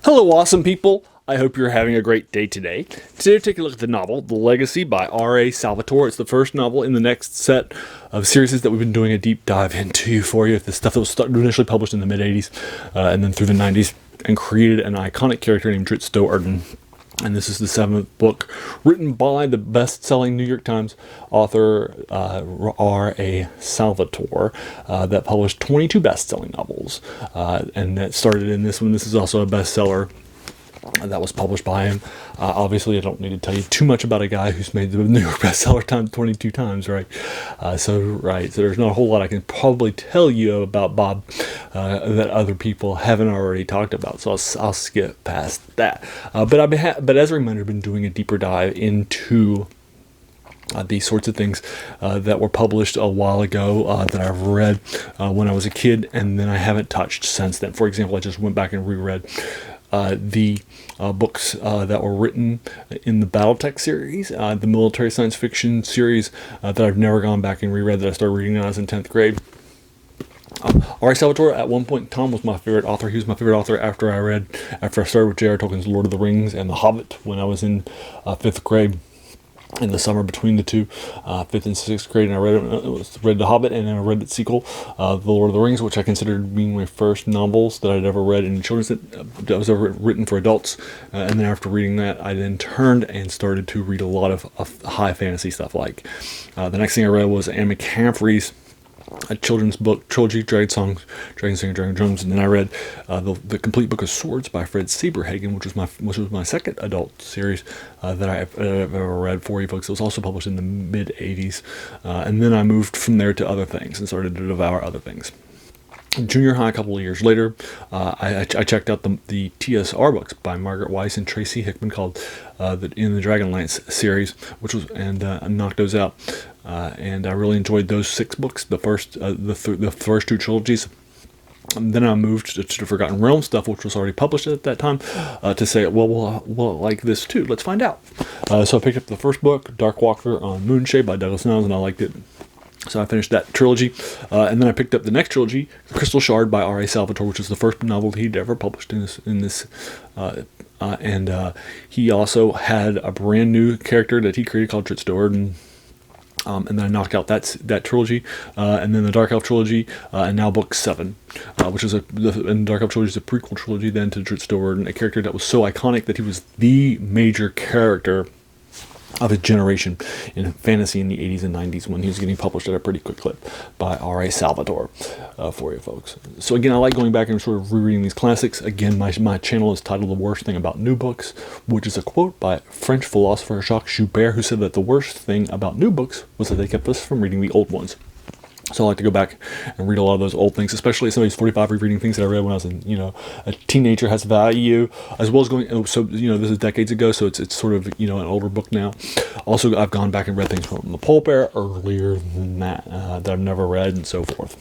Hello, awesome people. I hope you're having a great day today. Today, we'll take a look at the novel, The Legacy by R.A. Salvatore. It's the first novel in the next set of series that we've been doing a deep dive into for you. The stuff that was initially published in the mid-'80s and then through the 90s and created an iconic character named Drow. And this is the 7th book written by the best-selling New York Times author R.A. Salvatore that published 22 best-selling novels. And that started in this one. This is also a bestseller that was published by him. Obviously, I don't need to tell you too much about a guy who's made the New York bestseller 22 times, right? So there's not a whole lot I can probably tell you about Bob that other people haven't already talked about. So I'll skip past that. But as a reminder, I've been doing a deeper dive into these sorts of things that were published a while ago that I've read when I was a kid, and then I haven't touched since then. For example, I just went back and reread the books that were written in the Battletech series, the military science fiction series that I've never gone back and reread, that I started reading when I was in 10th grade. R.A. Salvatore, at one point in time, was my favorite author. He was my favorite author after I started with J.R. Tolkien's Lord of the Rings and The Hobbit when I was in 5th grade. In the summer between the two, 5th and 6th grade, and I read The Hobbit, and then I read the sequel, The Lord of the Rings, which I considered being my first novels that I'd ever read in children's, that was ever written for adults. And then after reading that, I then turned and started to read a lot of high fantasy stuff. Like the next thing I read was Anne McCaffrey's a children's book trilogy, Dragon Singer, Dragon Drums, and then I read the complete book of Swords by Fred Saberhagen, which was my second adult series that I've ever read for you folks. It was also published in the mid '80s, and then I moved from there to other things and started to devour other things. In junior high, a couple of years later, I checked out the TSR books by Margaret Weiss and Tracy Hickman called in the Dragonlance series, and knocked those out. And I really enjoyed those 6 books, the first 2 trilogies. And then I moved to Forgotten Realms stuff, which was already published at that time, to say, well, like this too. Let's find out. So I picked up the first book, Dark Walker on Moonshade by Douglas Niles, and I liked it. So I finished that trilogy, and then I picked up the next trilogy, Crystal Shard by R.A. Salvatore, which was the first novel he'd ever published in this. And he also had a brand new character that he created called Drow. And then I knocked out that trilogy, and then the Dark Elf trilogy, and now book 7, which is and Dark Elf trilogy is a prequel trilogy then to Drow, a character that was so iconic that he was the major character of his generation in fantasy in the 80s and 90s when he was getting published at a pretty quick clip by R.A. Salvatore for you folks. So again, I like going back and sort of rereading these classics. Again, my channel is titled The Worst Thing About New Books, which is a quote by French philosopher Jacques Joubert, who said that the worst thing about new books was that they kept us from reading the old ones. So I like to go back and read a lot of those old things, especially if somebody's 45 rereading things that I read when I was a teenager has value, as well as this is decades ago, so it's sort of, an older book now. Also, I've gone back and read things from the pulp era earlier than that, that I've never read and so forth.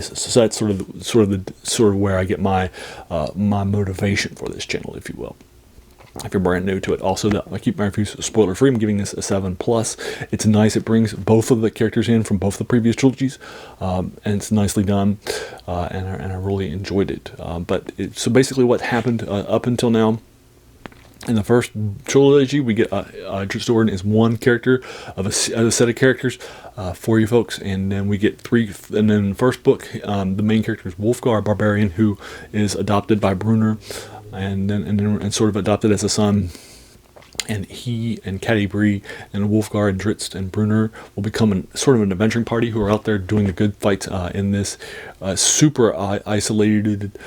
So that's sort of where I get my motivation for this channel, if you will. If you're brand new to it. Also, I keep my reviews spoiler free. I'm giving this a 7+. It's nice. It brings both of the characters in from both the previous trilogies, and it's nicely done, and I really enjoyed it. So basically what happened up until now, in the first trilogy, we get Drow is one character of a set of characters for you folks, and then we get 3. And then in the first book, the main character is Wolfgar, a barbarian who is adopted by Brunner, and sort of adopted as a son. And he and Catti-Brie and Wolfgar and Drizzt and Brunner will become sort of an adventuring party who are out there doing the good fights in this super isolated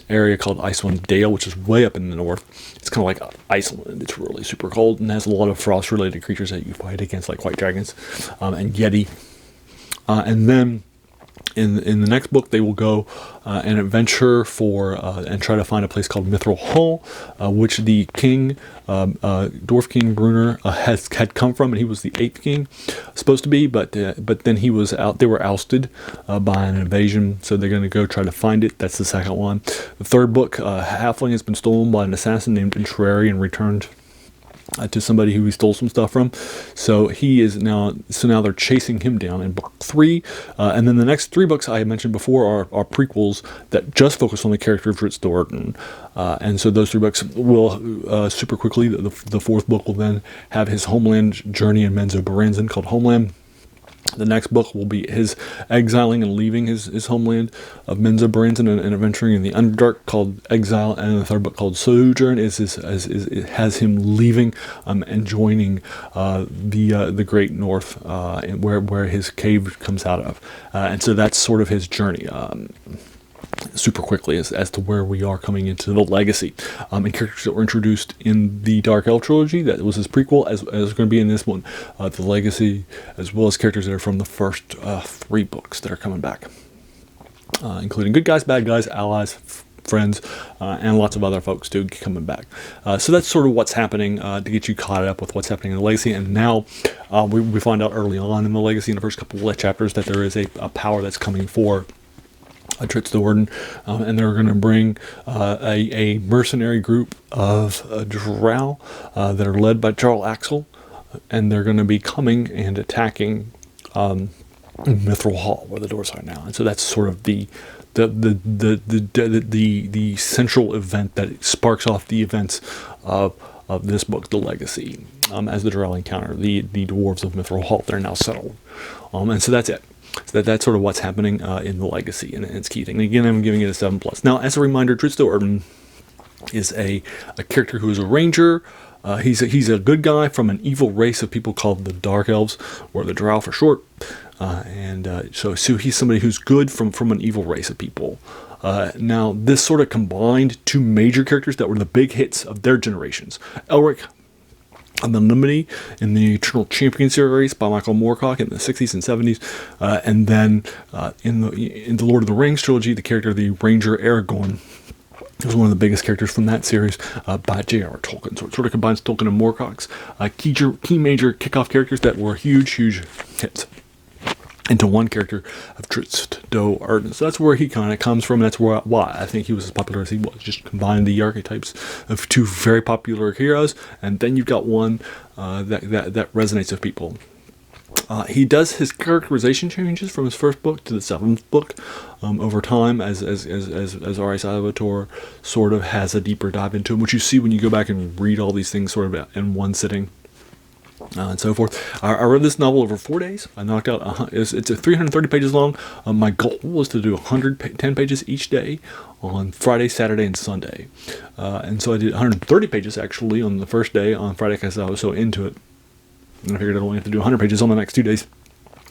area called Icewind Dale, which is way up in the north. It's kind of like Iceland. It's really super cold and has a lot of frost-related creatures that you fight against, like white dragons and Yeti. And then in the next book, they will go and adventure and try to find a place called Mithril Hall, which the king, Dwarf King Brunner, had come from, and he was the 8th king, supposed to be, but then he was out. They were ousted by an invasion, so they're going to go try to find it. That's the second one. The third book, Halfling has been stolen by an assassin named Intrari and returned to somebody who he stole some stuff from. So he is now. So now they're chasing him down in book 3, and then the next 3 books I mentioned before are prequels that just focus on the character of Dritz Do'Urden. And so those 3 books will super quickly. The 4th book will then have his homeland journey in Menzo Baranzan called Homeland. The next book will be his exiling and leaving his homeland of Menzo Baranzan and adventuring in the Underdark called Exile, and the 3rd book called Sojourn it has him leaving and joining the Great North, where his cave comes out of, and so that's sort of his journey. Super quickly as to where we are coming into the legacy, and characters that were introduced in the Dark Elf trilogy, that was his prequel, as going to be in this one, the legacy, as well as characters that are from the first 3 books that are coming back, including good guys, bad guys, allies, friends, and lots of other folks too coming back. So that's sort of what's happening to get you caught up with what's happening in the legacy. And now we find out early on in the legacy, in the first couple of chapters, that there is a power that's coming for Dritz Do'Urden, and they're going to bring a mercenary group of Drow that are led by Jarl Axel, and they're going to be coming and attacking Mithril Hall, where the doors are now. And so that's sort of the central event that sparks off the events of this book, The Legacy, as the Drow encounter the dwarves of Mithril Hall. They're now settled, and so that's it. So that's sort of what's happening in the legacy, and it's key thing. And again, I'm giving it a 7+. Now, as a reminder, Dritz Do'Urden is a character who is a ranger. He's a good guy from an evil race of people called the Dark Elves, or the Drow for short. So he's somebody who's good from an evil race of people. Now, this sort of combined 2 major characters that were the big hits of their generations. Elric on the Unlimited in the Eternal Champion series by Michael Moorcock in the 60s and 70s, and then in the Lord of the Rings trilogy, the character of the Ranger Aragorn was one of the biggest characters from that series by J.R.R. Tolkien. So it sort of combines Tolkien and Moorcock's key major kickoff characters that were huge hits into one character of Dritz Do'Urden. So that's where he kind of comes from. And that's why I think he was as popular as he was. Just combine the archetypes of 2 very popular heroes, and then you've got one that resonates with people. He does his characterization changes from his first book to the 7th book over time, as R.A. Salvatore sort of has a deeper dive into him, which you see when you go back and read all these things sort of in one sitting. And so forth. I read this novel over 4 days. I knocked out it's 330 pages long. My goal was to do 110 pages each day on Friday, Saturday, and Sunday. And so I did 130 pages actually on the first day on Friday because I was so into it. And I figured I'd only have to do 100 pages on the next 2 days.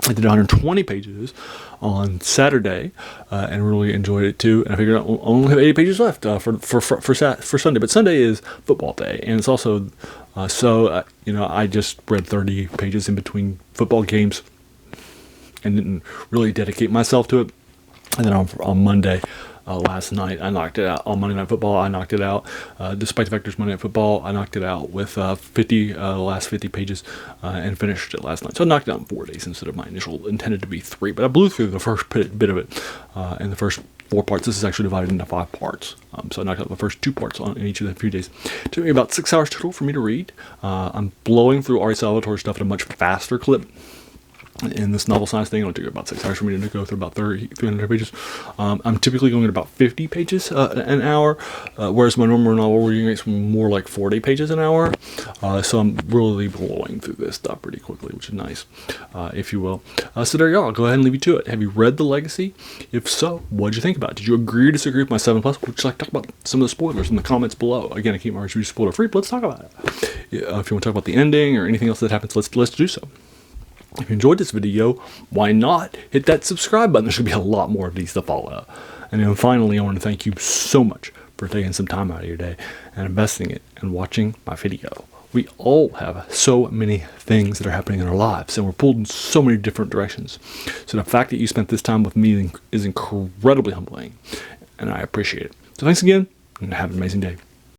I did 120 pages on Saturday and really enjoyed it too. And I figured I only have 80 pages left for Sunday. But Sunday is football day, and it's also I just read 30 pages in between football games and didn't really dedicate myself to it. And then on Monday, last night, I knocked it out. On Monday Night Football, I knocked it out. Despite the fact there's Monday Night Football, I knocked it out with the last 50 pages and finished it last night. So I knocked it out in 4 days instead of my initial intended to be 3. But I blew through the first bit of it in the first 4 parts. This is actually divided into 5 parts. So I knocked out the first 2 parts in each of the few days. It took me about 6 hours total for me to read. I'm blowing through R.A. Salvatore stuff at a much faster clip. In this novel size thing, it'll take about 6 hours for me to go through about 300 pages. I'm typically going at about 50 pages an hour, whereas my normal novel reading rate's more like 40 pages an hour. So I'm really blowing through this stuff pretty quickly, which is nice, if you will. So there you go. I'll go ahead and leave you to it. Have you read The Legacy? If so, what did you think about it? Did you agree or disagree with my 7+? Would you like to talk about some of the spoilers in the comments below? Again, I keep my reviews spoiler free, but let's talk about it. If you want to talk about the ending or anything else that happens, let's do so. If you enjoyed this video, why not hit that subscribe button? There should be a lot more of these to follow. And then finally, I want to thank you so much for taking some time out of your day and investing it and watching my video. We all have so many things that are happening in our lives, and we're pulled in so many different directions. So the fact that you spent this time with me is incredibly humbling, and I appreciate it. So thanks again, and have an amazing day.